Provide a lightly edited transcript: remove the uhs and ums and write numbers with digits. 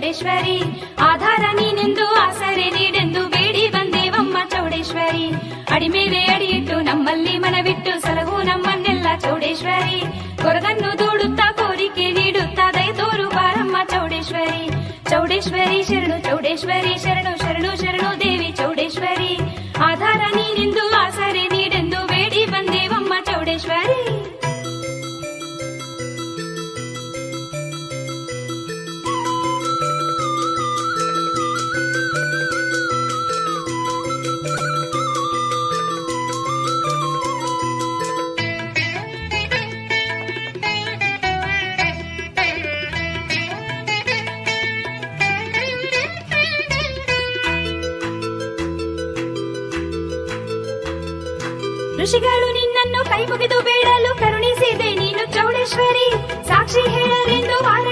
ಚೌಡೇಶ್ವರಿ. ಆಧಾರ ನೀನೆಂದು ಆಸರೆ ನೀಡೆಂದು ಬೇಡಿ ಬಂದೇವಮ್ಮ ಚೌಡೇಶ್ವರಿ. ಅಡಿ ಮೇಲೆ ಅಡಿಯಿಟ್ಟು ನಮ್ಮಲ್ಲಿ ಮನವಿಟ್ಟು ಸಲಹು ನಮ್ಮನ್ನೆಲ್ಲ ಚೌಡೇಶ್ವರಿ. ಕೊರಗನ್ನು ದೂಡುತ್ತಾ ಕೋರಿಕೆ ನೀಡುತ್ತಾ ದಯ ತೋರು ಬಾರಮ್ಮ ಚೌಡೇಶ್ವರಿ. ಚೌಡೇಶ್ವರಿ ಶರಣು ಚೌಡೇಶ್ವರಿ ಶರಣು ಶರಣು ಶರಣು ದೇವಿ ಚೌಡೇಶ್ವರಿ. ಆಧಾರ ನೀನೆಂದು ಆಸರೆ ನೀಡೆಂದು ಬೇಡಿ ಬಂದೇವಮ್ಮ ಚೌಡೇಶ್ವರಿ. ಋಷಿಗಳು ನಿನ್ನನ್ನು ಕೈ ಮುಗಿದು ಬೇಡಲು ಕರುಣಿಸಿದೆ ನೀನು ಚೌಡೇಶ್ವರಿ. ಸಾಕ್ಷಿ ಹೇಳಲೆಂದು ವಾರ